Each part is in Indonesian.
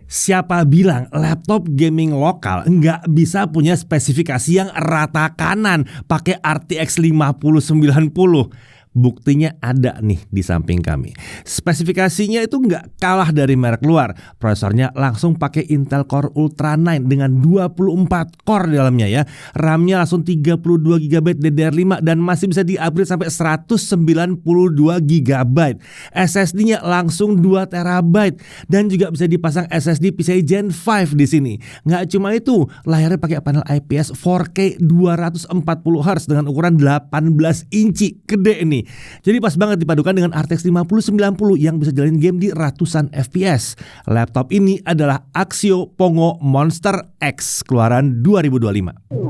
Siapa bilang laptop gaming lokal nggak bisa punya spesifikasi yang rata kanan pakai RTX 5090? Buktinya ada nih di samping kami. Spesifikasinya itu nggak kalah dari merek luar. Prosesornya langsung pakai Intel Core Ultra 9 dengan 24 core di dalamnya ya. RAM-nya langsung 32 GB DDR5 dan masih bisa di-upgrade sampai 192 GB. SSD-nya langsung 2 TB dan juga bisa dipasang SSD PCIe Gen 5 di sini. Nggak cuma itu, layarnya pakai panel IPS 4K 240Hz dengan ukuran 18 inci, gede nih. Jadi pas banget dipadukan dengan RTX 5090 yang bisa jalanin game di ratusan FPS. Laptop ini adalah Axio Pongo Monster X keluaran 2025.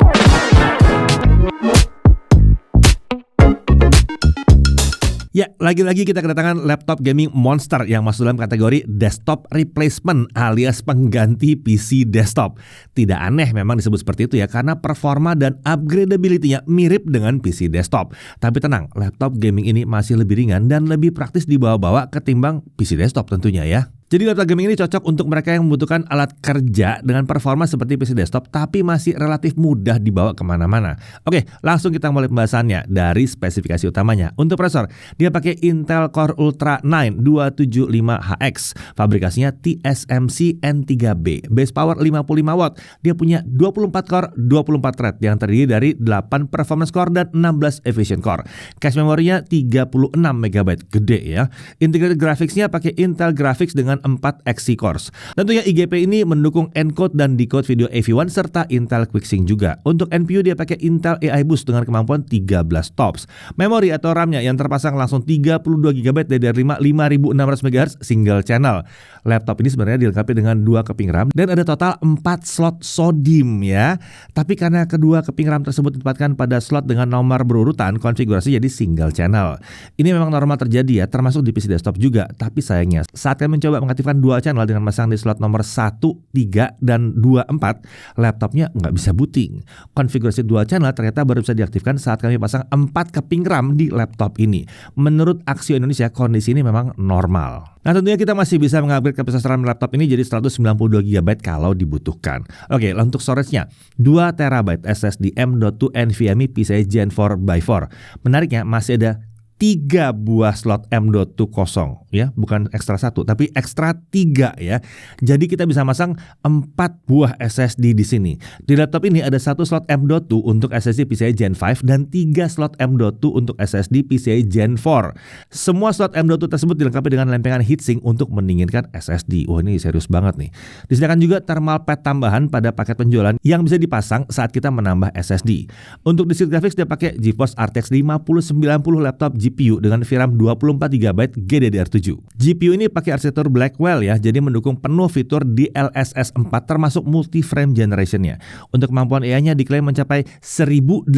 Ya, lagi-lagi kita kedatangan laptop gaming monster yang masuk dalam kategori desktop replacement alias pengganti PC desktop. Tidak aneh memang disebut seperti itu ya, karena performa dan upgradability-nya mirip dengan PC desktop. Tapi tenang, laptop gaming ini masih lebih ringan dan lebih praktis dibawa-bawa ketimbang PC desktop tentunya ya. Jadi laptop gaming ini cocok untuk mereka yang membutuhkan alat kerja dengan performa seperti PC desktop tapi masih relatif mudah dibawa kemana-mana. Oke, langsung kita mulai pembahasannya dari spesifikasi utamanya. Untuk prosesor, dia pakai Intel Core Ultra 9 275HX. Fabrikasinya TSMC N3B. Base power 55 watt. Dia punya 24 core, 24 thread yang terdiri dari 8 performance core dan 16 efficient core. Cache memorinya 36 MB, gede ya. Integrated graphics-nya pakai Intel Graphics dengan 4 Xe cores. Tentunya IGP ini mendukung encode dan decode video AV1 serta Intel QuickSync juga. Untuk NPU dia pakai Intel AI Boost dengan kemampuan 13 TOPS. Memori atau RAM-nya yang terpasang langsung 32 GB DDR5 5600 MHz single channel. Laptop ini sebenarnya dilengkapi dengan 2 keping RAM dan ada total 4 slot SODIMM ya. Tapi karena kedua keping RAM tersebut ditempatkan pada slot dengan nomor berurutan, konfigurasi jadi single channel. Ini memang normal terjadi ya, termasuk di PC desktop juga. Tapi sayangnya saat kami mencoba mengaktifkan dual channel dengan masang di slot nomor 1, 3, dan 2, 4, laptopnya nggak bisa booting. Konfigurasi dual channel ternyata baru bisa diaktifkan saat kami pasang 4 keping RAM di laptop ini. Menurut Axio Indonesia, kondisi ini memang normal. Nah, tentunya kita masih bisa mengupgrade kapasitas RAM laptop ini jadi 192 GB kalau dibutuhkan. Oke, untuk storage-nya 2 TB SSD M.2 NVMe PCIe Gen 4x4. Menariknya masih ada 3 buah slot M.2 kosong ya, bukan ekstra 1 tapi ekstra 3 ya. Jadi kita bisa masang 4 buah SSD di sini. Di laptop ini ada 1 slot M.2 untuk SSD PCIe Gen 5 dan 3 slot M.2 untuk SSD PCIe Gen 4. Semua slot M.2 tersebut dilengkapi dengan lempengan heatsink untuk mendinginkan SSD. Wah, ini serius banget nih. Disediakan juga thermal pad tambahan pada paket penjualan yang bisa dipasang saat kita menambah SSD. Untuk disk graphics dia pakai GeForce RTX 5090 laptop GPU dengan VRAM 24 GB GDDR7. GPU ini pakai arsitektur Blackwell ya, jadi mendukung penuh fitur DLSS 4 termasuk multi-frame generation-nya. Untuk kemampuan AI-nya diklaim mencapai 1824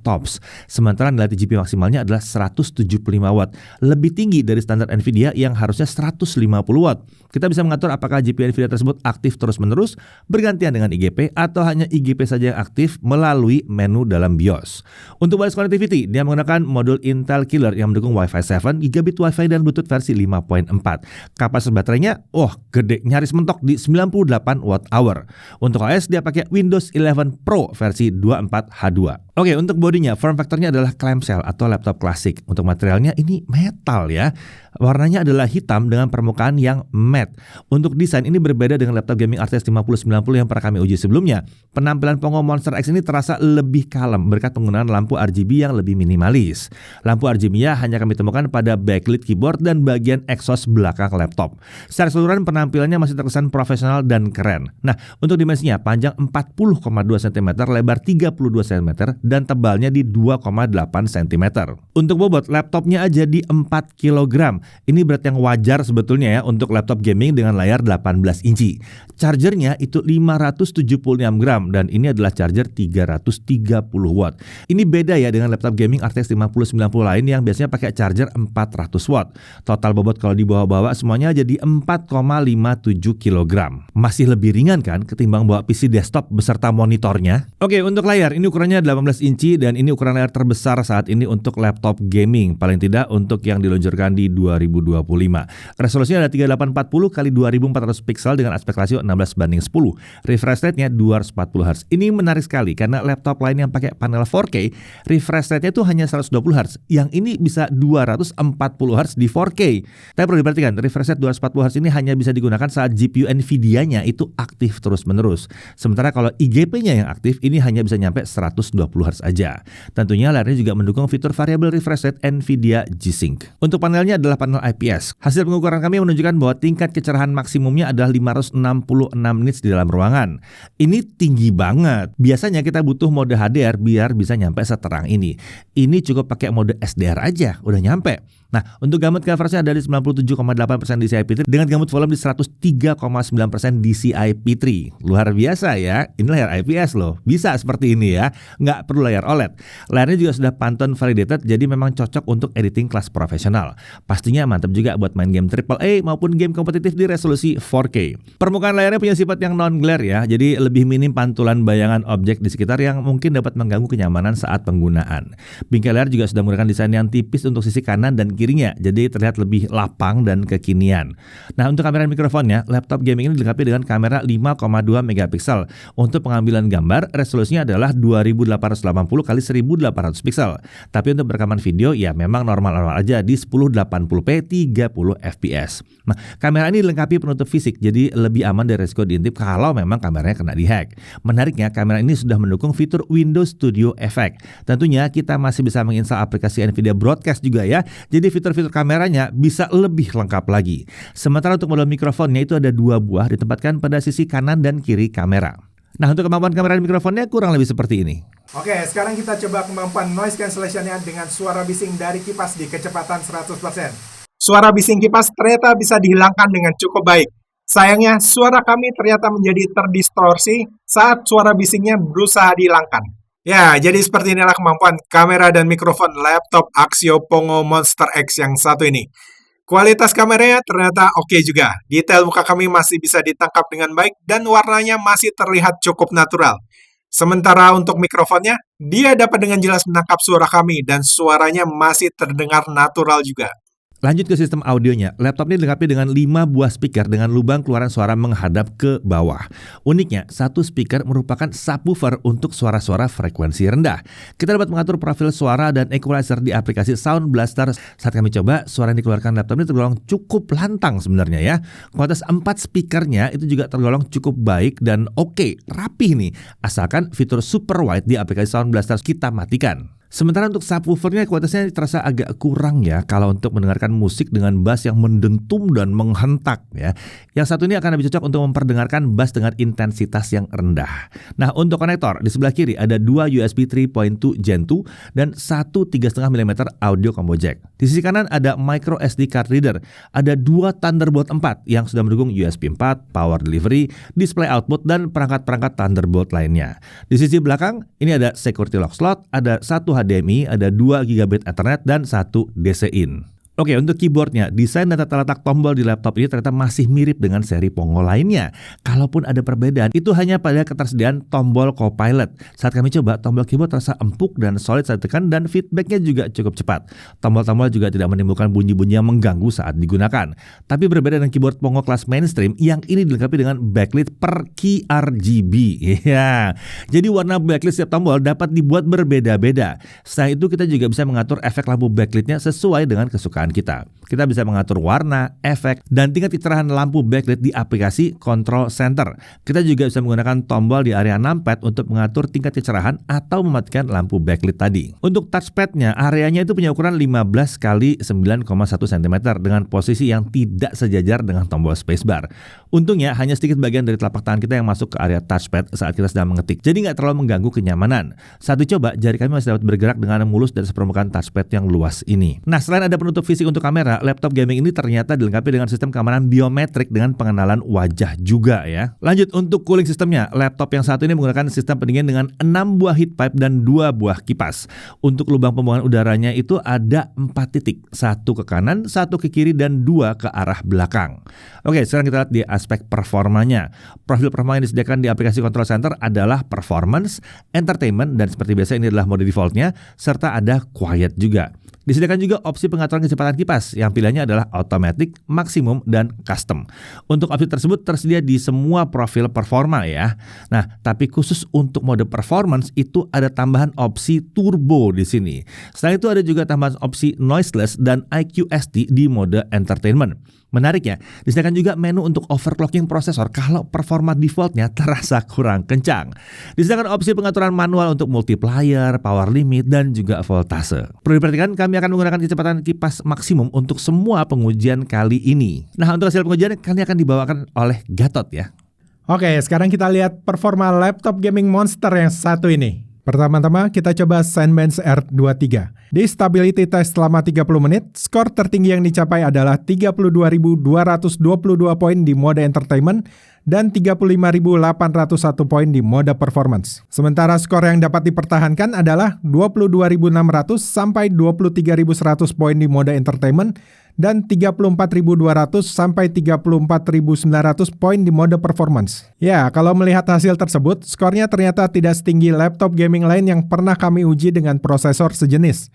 TOPS. Sementara nilai GPU maksimalnya adalah 175 watt, lebih tinggi dari standar Nvidia yang harusnya 150 watt. Kita bisa mengatur apakah GPU Nvidia tersebut aktif terus-menerus bergantian dengan IGP atau hanya IGP saja yang aktif melalui menu dalam BIOS. Untuk wireless connectivity, dia menggunakan modul Intel Killer yang mendukung Wi-Fi 7, Gigabit Wi-Fi dan Bluetooth versi 5.4. Kapasitas baterainya, gede, nyaris mentok di 98 Wh. Untuk OS dia pakai Windows 11 Pro versi 24H2. Oke, untuk bodinya, form factornya adalah clamshell atau laptop klasik. Untuk materialnya ini metal ya. Warnanya adalah hitam dengan permukaan yang matte. Untuk desain ini berbeda dengan laptop gaming RTX 5090 yang pernah kami uji sebelumnya. Penampilan Pongo Monster X ini terasa lebih kalem berkat penggunaan lampu RGB yang lebih minimalis. Lampu RGB-nya hanya kami temukan pada backlit keyboard dan bagian exhaust belakang laptop. Secara keseluruhan penampilannya masih terkesan profesional dan keren. Nah, untuk dimensinya panjang 40,2 cm, lebar 32 cm, dan tebalnya di 2,8 cm. Untuk bobot laptopnya aja di 4 kg. Ini berat yang wajar sebetulnya ya untuk laptop gaming dengan layar 18 inci. Chargernya itu 576 gram dan ini adalah charger 330 watt. Ini beda ya dengan laptop gaming RTX 5090 lain yang biasanya pakai charger 400 watt. Total bobot kalau dibawa-bawa semuanya jadi 4,57 kg. Masih lebih ringan kan ketimbang bawa PC desktop beserta monitornya. Oke, untuk layar ini ukurannya 18 inci dan ini ukuran layar terbesar saat ini untuk laptop gaming. Paling tidak untuk yang diluncurkan di 2025 2025. Resolusinya ada 3840 kali 2400 pixel dengan aspek rasio 16:10. Refresh rate-nya 240 Hz. Ini menarik sekali karena laptop lain yang pakai panel 4K, refresh rate-nya itu hanya 120 Hz. Yang ini bisa 240 Hz di 4K. Tapi perlu diperhatikan, refresh rate 240 Hz ini hanya bisa digunakan saat GPU Nvidia-nya itu aktif terus-menerus. Sementara kalau IGP-nya yang aktif, ini hanya bisa nyampe 120 Hz aja. Tentunya layarnya juga mendukung fitur variable refresh rate Nvidia G-Sync. Untuk panelnya adalah panel IPS. Hasil pengukuran kami menunjukkan bahwa tingkat kecerahan maksimumnya adalah 566 nits di dalam ruangan. Ini tinggi banget. Biasanya kita butuh mode HDR biar bisa nyampe seterang ini. Ini cukup pakai mode SDR aja, udah nyampe. Nah, untuk gamut coverage ada di 97,8% DCI-P3 dengan gamut volume di 103,9% DCI-P3. Luar biasa ya, ini layar IPS loh. Bisa seperti ini ya, nggak perlu layar OLED. Layarnya juga sudah Pantone validated, jadi memang cocok untuk editing kelas profesional. Pastinya mantap juga buat main game AAA maupun game kompetitif di resolusi 4K. Permukaan layarnya punya sifat yang non-glare ya, jadi lebih minim pantulan bayangan objek di sekitar yang mungkin dapat mengganggu kenyamanan saat penggunaan. Bingkai layar juga sudah menggunakan desain yang tipis untuk sisi kanan dan kirinya, jadi terlihat lebih lapang dan kekinian. Nah, untuk kamera dan mikrofonnya, laptop gaming ini dilengkapi dengan kamera 5,2 megapiksel. Untuk pengambilan gambar, resolusinya adalah 2880 x 1800 pixel. Tapi untuk rekaman video ya memang normal-normal aja di 1080p 30 fps. Nah, kamera ini dilengkapi penutup fisik, jadi lebih aman dari risiko diintip kalau memang kameranya kena dihack. Menariknya, kamera ini sudah mendukung fitur Windows Studio Effect. Tentunya kita masih bisa menginstal aplikasi Nvidia Broadcast juga ya. Jadi fitur-fitur kameranya bisa lebih lengkap lagi. Sementara untuk model mikrofonnya itu ada 2 buah ditempatkan pada sisi kanan dan kiri kamera. Nah, untuk kemampuan kamera dan mikrofonnya kurang lebih seperti ini. Oke, sekarang kita coba kemampuan noise cancellation-nya dengan suara bising dari kipas di kecepatan 100%. Suara bising kipas ternyata bisa dihilangkan dengan cukup baik. Sayangnya, suara kami ternyata menjadi terdistorsi saat suara bisingnya berusaha dihilangkan. Ya, jadi seperti inilah kemampuan kamera dan mikrofon laptop Axio Pongo Monster X yang satu ini. Kualitas kameranya ternyata oke juga. Detail muka kami masih bisa ditangkap dengan baik dan warnanya masih terlihat cukup natural. Sementara untuk mikrofonnya, dia dapat dengan jelas menangkap suara kami dan suaranya masih terdengar natural juga. Lanjut ke sistem audionya, laptop ini dilengkapi dengan 5 buah speaker dengan lubang keluaran suara menghadap ke bawah. Uniknya, satu speaker merupakan subwoofer untuk suara-suara frekuensi rendah. Kita dapat mengatur profil suara dan equalizer di aplikasi Sound Blaster. Saat kami coba, suara yang dikeluarkan laptop ini tergolong cukup lantang sebenarnya ya. Kualitas 4 speakernya itu juga tergolong cukup baik dan oke, rapih nih. Asalkan fitur super wide di aplikasi Sound Blaster kita matikan. Sementara untuk subwoofernya kualitasnya terasa agak kurang ya kalau untuk mendengarkan musik dengan bass yang mendentum dan menghentak ya. Yang satu ini akan lebih cocok untuk memperdengarkan bass dengan intensitas yang rendah. Nah, untuk konektor di sebelah kiri ada 2 USB 3.2 Gen 2 dan 1 3,5 mm audio combo jack. Di sisi kanan ada micro SD card reader, ada 2 Thunderbolt 4 yang sudah mendukung USB 4, power delivery, display output dan perangkat-perangkat Thunderbolt lainnya. Di sisi belakang ini ada security lock slot, ada 1 HDMI, ada 2 GB Ethernet dan 1 DC-in. Oke, untuk keyboardnya, desain dan tata letak tombol di laptop ini ternyata masih mirip dengan seri Pongo lainnya. Kalaupun ada perbedaan, itu hanya pada ketersediaan tombol Copilot. Saat kami coba, tombol keyboard terasa empuk dan solid saat ditekan dan feedbacknya juga cukup cepat. Tombol-tombol juga tidak menimbulkan bunyi-bunyi yang mengganggu saat digunakan. Tapi berbeda dengan keyboard Pongo kelas mainstream, yang ini dilengkapi dengan backlit per key RGB. Ya, jadi warna backlit setiap tombol dapat dibuat berbeda-beda. Selain itu, kita juga bisa mengatur efek lampu backlit-nya sesuai dengan kesukaan kita. Kita bisa mengatur warna, efek, dan tingkat kecerahan lampu backlit di aplikasi Control Center. Kita juga bisa menggunakan tombol di area numpad untuk mengatur tingkat kecerahan atau mematikan lampu backlit tadi. Untuk touchpad-nya, areanya itu punya ukuran 15 x 9,1 cm dengan posisi yang tidak sejajar dengan tombol spacebar. Untungnya hanya sedikit bagian dari telapak tangan kita yang masuk ke area touchpad saat kita sedang mengetik, jadi nggak terlalu mengganggu kenyamanan. Saat dicoba, jari kami masih dapat bergerak dengan mulus dari sepermukaan touchpad yang luas ini. Nah, selain ada penutup fisik untuk kamera, laptop gaming ini ternyata dilengkapi dengan sistem keamanan biometrik dengan pengenalan wajah juga ya. Lanjut untuk cooling sistemnya, laptop yang satu ini menggunakan sistem pendingin dengan 6 buah heat pipe dan 2 buah kipas. Untuk lubang pembuangan udaranya itu ada 4 titik, 1 ke kanan, 1 ke kiri, dan 2 ke arah belakang. Oke, sekarang kita lihat di aspek performanya. Profil performa yang disediakan di aplikasi Control Center adalah performance, entertainment, dan seperti biasa ini adalah mode defaultnya, serta ada quiet juga. Disediakan juga opsi pengaturan kecepatan kecepatan kipas yang pilihannya adalah automatic, maksimum, dan custom. Untuk opsi tersebut tersedia di semua profil performa ya. Nah, tapi khusus untuk mode performance itu ada tambahan opsi turbo di sini. Selain itu ada juga tambahan opsi noiseless dan IQST di mode entertainment. Menarik ya, disediakan juga menu untuk overclocking prosesor kalau performa defaultnya terasa kurang kencang. Disediakan opsi pengaturan manual untuk multiplier, power limit, dan juga voltase. Perlu diperhatikan, kami akan menggunakan kecepatan kipas maksimum untuk semua pengujian kali ini. Nah, untuk hasil pengujian kali akan dibawakan oleh Gatot ya. Oke, sekarang kita lihat performa laptop gaming monster yang satu ini. Pertama-tama kita coba Zenbench R23. Di stability test selama 30 menit, skor tertinggi yang dicapai adalah 32.222 poin di mode entertainment dan 35.801 poin di mode performance. Sementara skor yang dapat dipertahankan adalah 22.600 sampai 23.100 poin di mode entertainment dan 34.200 sampai 34.900 poin di mode performance. Ya, kalau melihat hasil tersebut, skornya ternyata tidak setinggi laptop gaming lain yang pernah kami uji dengan prosesor sejenis.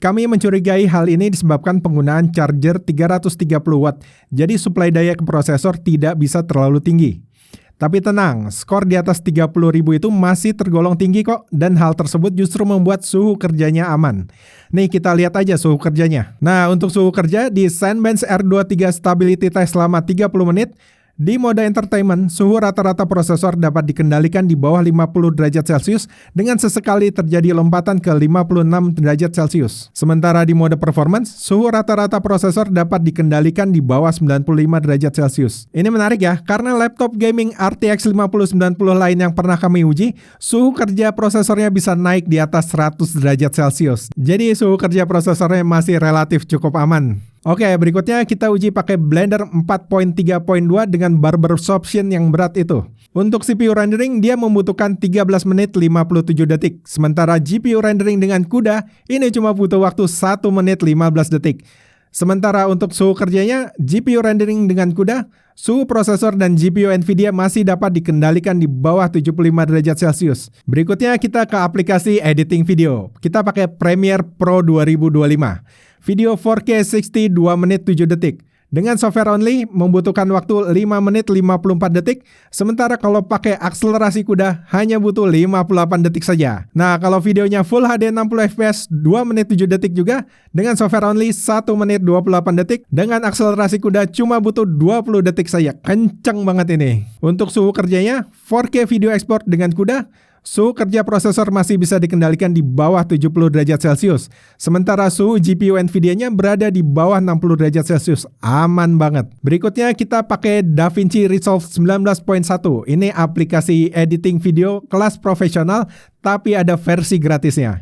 Kami mencurigai hal ini disebabkan penggunaan charger 330 watt, jadi suplai daya ke prosesor tidak bisa terlalu tinggi. Tapi tenang, skor di atas 30.000 itu masih tergolong tinggi kok, dan hal tersebut justru membuat suhu kerjanya aman. Nih kita lihat aja suhu kerjanya. Nah, untuk suhu kerja di Zenbench R23 Stability Test selama 30 menit, di mode entertainment, suhu rata-rata prosesor dapat dikendalikan di bawah 50 derajat Celcius dengan sesekali terjadi lompatan ke 56 derajat Celcius. Sementara di mode performance, suhu rata-rata prosesor dapat dikendalikan di bawah 95 derajat Celcius. Ini menarik ya, karena laptop gaming RTX 5090 lain yang pernah kami uji, suhu kerja prosesornya bisa naik di atas 100 derajat Celcius. Jadi suhu kerja prosesornya masih relatif cukup aman. Oke, berikutnya kita uji pakai Blender 4.3.2 dengan Barbershoption yang berat itu. Untuk CPU rendering, dia membutuhkan 13 menit 57 detik. Sementara GPU rendering dengan CUDA, ini cuma butuh waktu 1 menit 15 detik. Sementara untuk suhu kerjanya, GPU rendering dengan CUDA, suhu prosesor dan GPU Nvidia masih dapat dikendalikan di bawah 75 derajat Celcius. Berikutnya kita ke aplikasi editing video. Kita pakai Premiere Pro 2025. Video 4K 60 2 menit 7 detik. Dengan software only membutuhkan waktu 5 menit 54 detik, sementara kalau pakai akselerasi CUDA hanya butuh 58 detik saja. Nah, kalau videonya Full HD 60 fps 2 menit 7 detik juga, dengan software only 1 menit 28 detik, dengan akselerasi CUDA cuma butuh 20 detik saja. Kenceng banget ini. Untuk suhu kerjanya, 4K video export dengan CUDA, suhu kerja prosesor masih bisa dikendalikan di bawah 70 derajat Celcius. Sementara suhu GPU Nvidia-nya berada di bawah 60 derajat Celcius. Aman banget. Berikutnya kita pakai DaVinci Resolve 19.1. Ini aplikasi editing video kelas profesional, tapi ada versi gratisnya.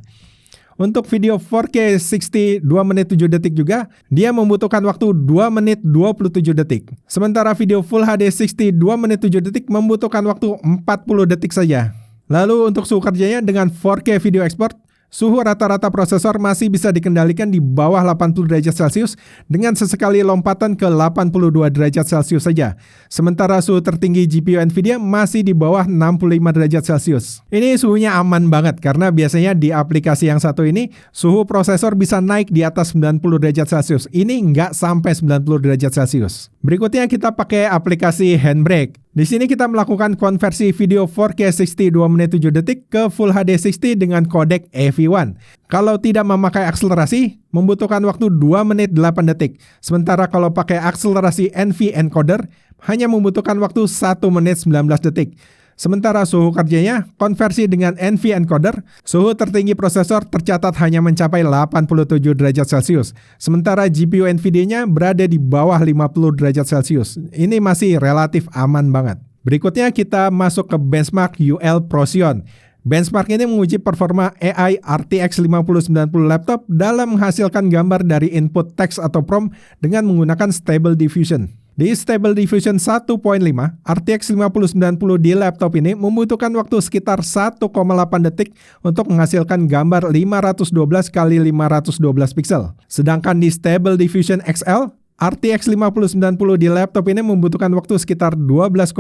Untuk video 4K 60 2 menit 7 detik juga, dia membutuhkan waktu 2 menit 27 detik. Sementara video Full HD 60 2 menit 7 detik membutuhkan waktu 40 detik saja. Lalu untuk suhu kerjanya dengan 4K video export, suhu rata-rata prosesor masih bisa dikendalikan di bawah 80 derajat Celcius dengan sesekali lompatan ke 82 derajat Celcius saja. Sementara suhu tertinggi GPU Nvidia masih di bawah 65 derajat Celcius. Ini suhunya aman banget karena biasanya di aplikasi yang satu ini suhu prosesor bisa naik di atas 90 derajat Celcius. Ini nggak sampai 90 derajat Celcius. Berikutnya kita pakai aplikasi Handbrake. Di sini kita melakukan konversi video 4K 60 2 menit 7 detik ke Full HD 60 dengan kodek AV1. Kalau tidak memakai akselerasi, membutuhkan waktu 2 menit 8 detik. Sementara kalau pakai akselerasi NV encoder, hanya membutuhkan waktu 1 menit 19 detik. Sementara suhu kerjanya, konversi dengan NV encoder, suhu tertinggi prosesor tercatat hanya mencapai 87 derajat Celcius. Sementara GPU Nvidia-nya berada di bawah 50 derajat Celcius. Ini masih relatif aman banget. Berikutnya kita masuk ke benchmark UL Procision. Benchmark ini menguji performa AI RTX 5090 laptop dalam menghasilkan gambar dari input teks atau prompt dengan menggunakan Stable Diffusion. Di Stable Diffusion 1.5, RTX 5090 di laptop ini membutuhkan waktu sekitar 1,8 detik untuk menghasilkan gambar 512 x 512 pixel. Sedangkan di Stable Diffusion XL, RTX 5090 di laptop ini membutuhkan waktu sekitar 12,9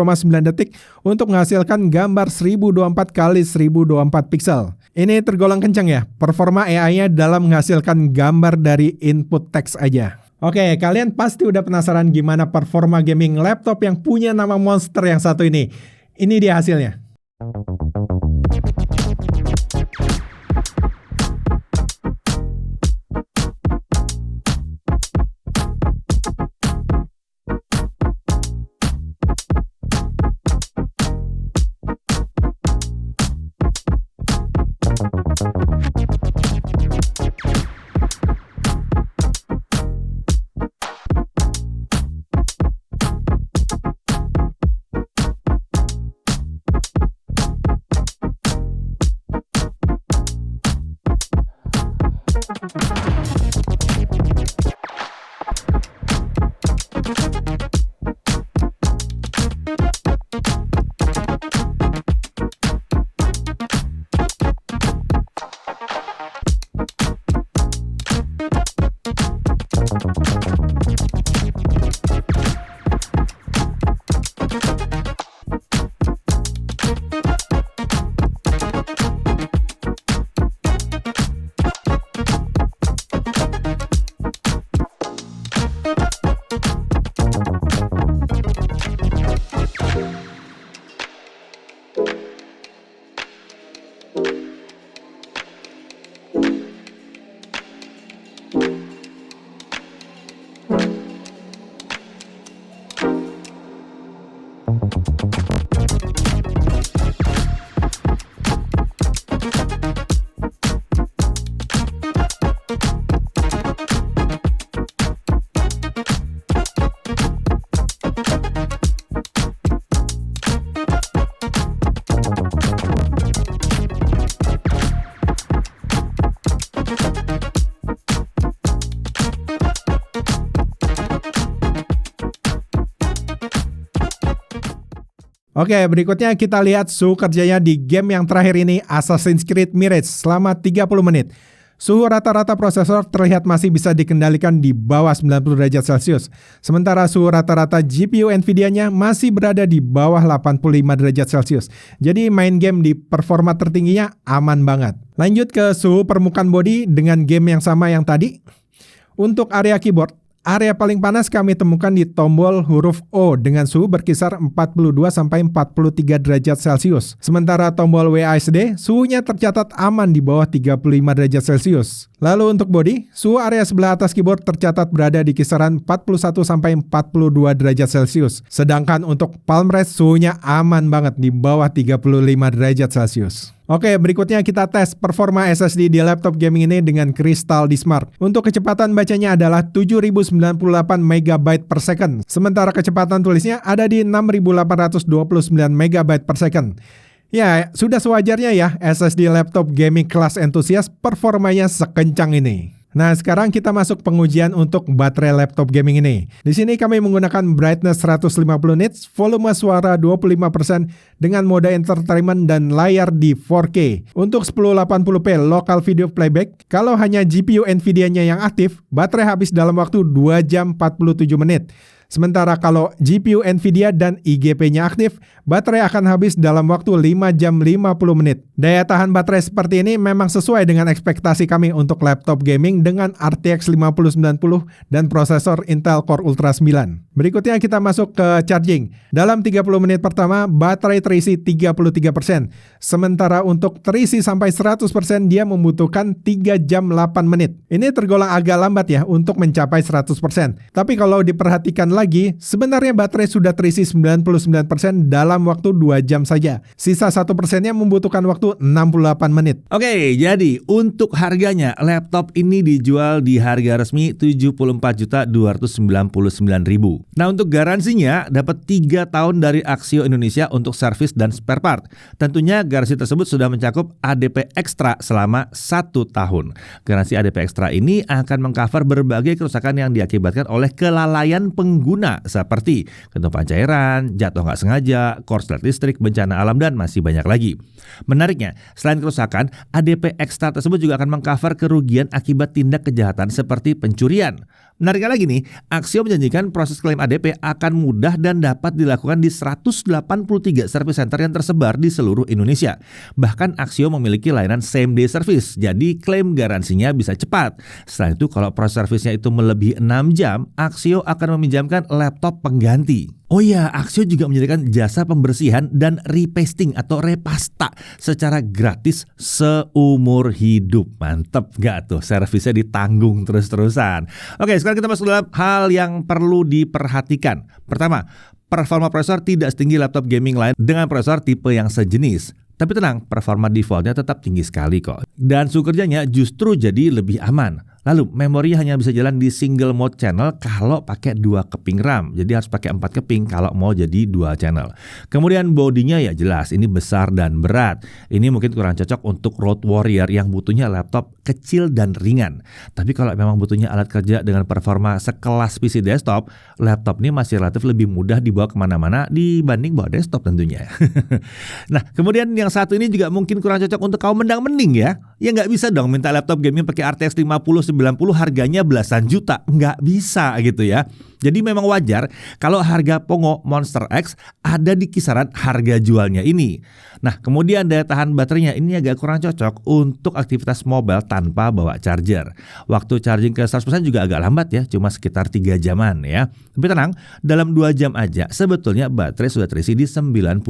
detik untuk menghasilkan gambar 1024 x 1024 pixel. Ini tergolong kencang ya, performa AI-nya dalam menghasilkan gambar dari input teks aja. Oke, kalian pasti udah penasaran gimana performa gaming laptop yang punya nama monster yang satu ini. Ini dia hasilnya. Oke, berikutnya kita lihat suhu kerjanya di game yang terakhir ini, Assassin's Creed Mirage, selama 30 menit. Suhu rata-rata prosesor terlihat masih bisa dikendalikan di bawah 90 derajat Celcius. Sementara suhu rata-rata GPU Nvidia-nya masih berada di bawah 85 derajat Celcius. Jadi main game di performa tertingginya aman banget. Lanjut ke suhu permukaan body dengan game yang sama yang tadi. Untuk area keyboard, area paling panas kami temukan di tombol huruf O dengan suhu berkisar 42-43 derajat Celcius. Sementara tombol WASD, suhunya tercatat aman di bawah 35 derajat Celcius. Lalu untuk body, suhu area sebelah atas keyboard tercatat berada di kisaran 41-42 derajat Celcius. Sedangkan untuk palm rest, suhunya aman banget di bawah 35 derajat Celcius. Oke, berikutnya kita tes performa SSD di laptop gaming ini dengan Crystal D-Smart. Untuk kecepatan bacanya adalah 7098 MB per second, sementara kecepatan tulisnya ada di 6829 MB per second. Ya, sudah sewajarnya ya SSD laptop gaming kelas entusias performanya sekencang ini. Nah, sekarang kita masuk pengujian untuk baterai laptop gaming ini. Di sini kami menggunakan brightness 150 nits, volume suara 25% dengan mode entertainment dan layar di 4K. Untuk 1080p local video playback, kalau hanya GPU Nvidia-nya yang aktif, baterai habis dalam waktu 2 jam 47 menit. Sementara kalau GPU Nvidia dan IGP-nya aktif, baterai akan habis dalam waktu 5 jam 50 menit. Daya tahan baterai seperti ini memang sesuai dengan ekspektasi kami untuk laptop gaming dengan RTX 5090 dan prosesor Intel Core Ultra 9. Berikutnya kita masuk ke charging. Dalam 30 menit pertama, baterai terisi 33%. Sementara untuk terisi sampai 100% dia membutuhkan 3 jam 8 menit. Ini tergolong agak lambat ya untuk mencapai 100%. Tapi kalau diperhatikan lagi, sebenarnya baterai sudah terisi 99% dalam waktu 2 jam saja. Sisa 1%-nya membutuhkan waktu 68 menit. Oke, jadi untuk harganya, laptop ini dijual di harga resmi Rp74.299.000. Nah, untuk garansinya dapat 3 tahun dari Aksio Indonesia untuk servis dan spare part. Tentunya garansi tersebut sudah mencakup ADP Extra selama 1 tahun. Garansi ADP Extra ini akan mengcover berbagai kerusakan yang diakibatkan oleh kelalaian pengguna guna seperti ketumpahan cairan, jatuh nggak sengaja, korslet listrik, bencana alam, dan masih banyak lagi. Menariknya, selain kerusakan, ADP ekstra tersebut juga akan mengcover kerugian akibat tindak kejahatan seperti pencurian. Menariknya lagi nih, Axio menjanjikan proses klaim ADP akan mudah dan dapat dilakukan di 183 service center yang tersebar di seluruh Indonesia. Bahkan Axio memiliki layanan same day service, jadi klaim garansinya bisa cepat. Selain itu, kalau proses servisnya itu melebihi 6 jam, Axio akan meminjamkan laptop pengganti. Oh iya, Axio juga menyediakan jasa pembersihan dan repasting atau repasta secara gratis seumur hidup. Mantep gak tuh? Servisnya ditanggung terus-terusan. Oke, sekarang kita masuk dalam hal yang perlu diperhatikan. Pertama, performa prosesor tidak setinggi laptop gaming lain dengan prosesor tipe yang sejenis. Tapi tenang, performa defaultnya tetap tinggi sekali kok. Dan suhu kerjanya justru jadi lebih aman. Lalu, memori hanya bisa jalan di single mode channel kalau pakai 2 keping RAM. Jadi harus pakai 4 keping kalau mau jadi 2 channel. Kemudian bodinya ya jelas, ini besar dan berat. Ini mungkin kurang cocok untuk road warrior yang butuhnya laptop kecil dan ringan. Tapi kalau memang butuhnya alat kerja dengan performa sekelas PC desktop, laptop ini masih relatif lebih mudah dibawa kemana-mana dibanding bawa desktop tentunya. Nah, kemudian yang satu ini juga mungkin kurang cocok untuk kaum mendang-mending ya. Ya nggak bisa dong minta laptop gaming pakai RTX 5090 harganya belasan juta. Nggak bisa gitu ya. Jadi memang wajar kalau harga Pongo Monster X ada di kisaran harga jualnya ini. Nah, kemudian daya tahan baterainya ini agak kurang cocok untuk aktivitas mobile tanpa bawa charger. Waktu charging ke 100% juga agak lambat ya, cuma sekitar 3 jaman ya. Tapi tenang, dalam 2 jam aja sebetulnya baterai sudah terisi di 99%.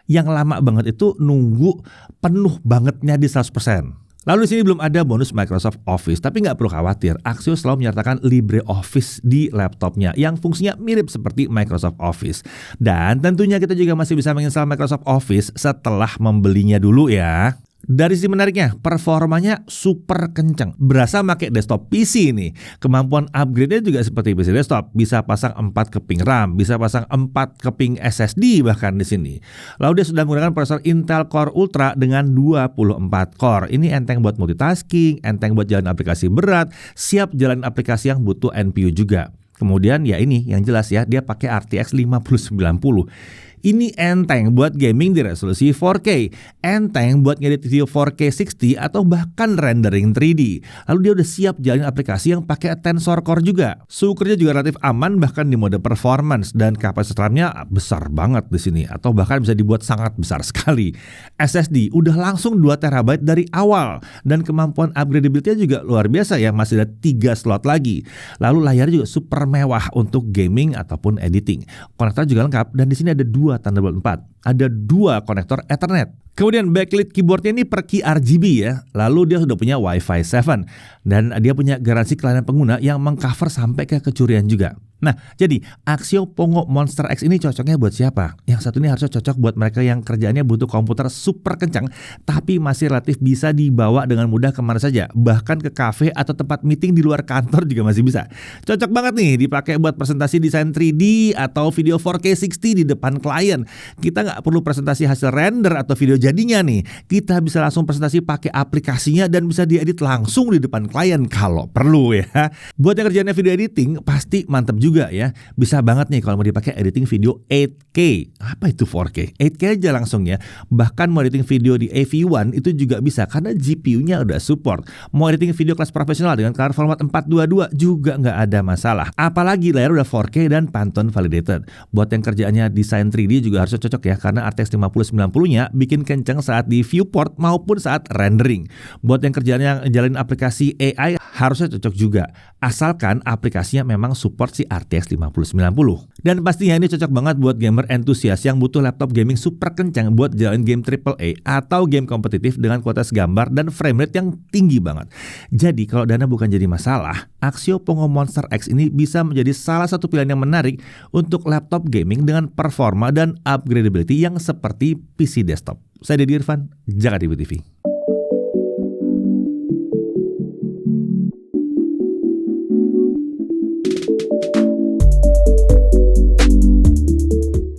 Yang lama banget itu nunggu penuh bangetnya di 100%. Lalu di sini belum ada bonus Microsoft Office, tapi nggak perlu khawatir. Axio selalu menyertakan LibreOffice di laptopnya yang fungsinya mirip seperti Microsoft Office. Dan tentunya kita juga masih bisa menginstal Microsoft Office setelah membelinya dulu ya. Dari sisi menariknya, performanya super kencang. Berasa pakai desktop PC ini. Kemampuan upgrade-nya juga seperti PC desktop. Bisa pasang 4 keping RAM, bisa pasang 4 keping SSD bahkan di sini. Lalu dia sudah menggunakan prosesor Intel Core Ultra dengan 24 core. Ini enteng buat multitasking, enteng buat jalan aplikasi berat, siap jalan aplikasi yang butuh NPU juga. Kemudian ya ini yang jelas ya, dia pakai RTX 5090. Ini enteng buat gaming di resolusi 4K, enteng buat ngedit video 4K 60 atau bahkan rendering 3D. Lalu dia udah siap jalin aplikasi yang pakai Tensor Core juga. Suhu kerja juga relatif aman bahkan di mode performance dan kapasitas RAM-nya besar banget di sini atau bahkan bisa dibuat sangat besar sekali. SSD udah langsung 2 TB dari awal dan kemampuan upgradability-nya juga luar biasa ya, masih ada 3 slot lagi. Lalu layarnya juga super mewah untuk gaming ataupun editing. Konektor juga lengkap dan di sini ada 2 Thunderbolt 4. Ada 2 konektor Ethernet. Kemudian backlit keyboardnya ini per key RGB ya. Lalu dia sudah punya Wi-Fi 7 dan dia punya garansi kelainan pengguna yang mengcover sampai ke kecurian juga. Nah, jadi Axio Pongo Monster X ini cocoknya buat siapa? Yang satu ini harusnya cocok buat mereka yang kerjaannya butuh komputer super kencang tapi masih relatif bisa dibawa dengan mudah kemana saja. Bahkan ke cafe atau tempat meeting di luar kantor juga masih bisa. Cocok banget nih dipakai buat presentasi desain 3D atau video 4K 60 di depan klien. Kita nggak perlu presentasi hasil render atau video jadinya nih. Kita bisa langsung presentasi pakai aplikasinya dan bisa diedit langsung di depan klien kalau perlu ya. Buat yang kerjaannya video editing pasti mantep juga ya. Bisa banget nih kalau mau dipakai editing video 8K. Apa itu 4K? 8K aja langsung ya. Bahkan mau editing video di AV1 itu juga bisa karena GPU-nya udah support. Mau editing video kelas profesional dengan color format 422 juga nggak ada masalah. Apalagi layar udah 4K dan Pantone validated. Buat yang kerjaannya desain 3D juga harusnya cocok ya karena RTX 5090-nya bikin kenceng saat di viewport maupun saat rendering. Buat yang kerjaannya jalin aplikasi AI harusnya cocok juga. Asalkan aplikasinya memang support si RTX 5090. Dan pastinya ini cocok banget buat gamer entusias yang butuh laptop gaming super kencang buat jalan game AAA atau game kompetitif dengan kualitas gambar dan frame rate yang tinggi banget. Jadi kalau dana bukan jadi masalah, Axio Pongo Monster X ini bisa menjadi salah satu pilihan yang menarik untuk laptop gaming dengan performa dan upgradability yang seperti PC desktop. Saya Deddy Irfan, Jakarta TV.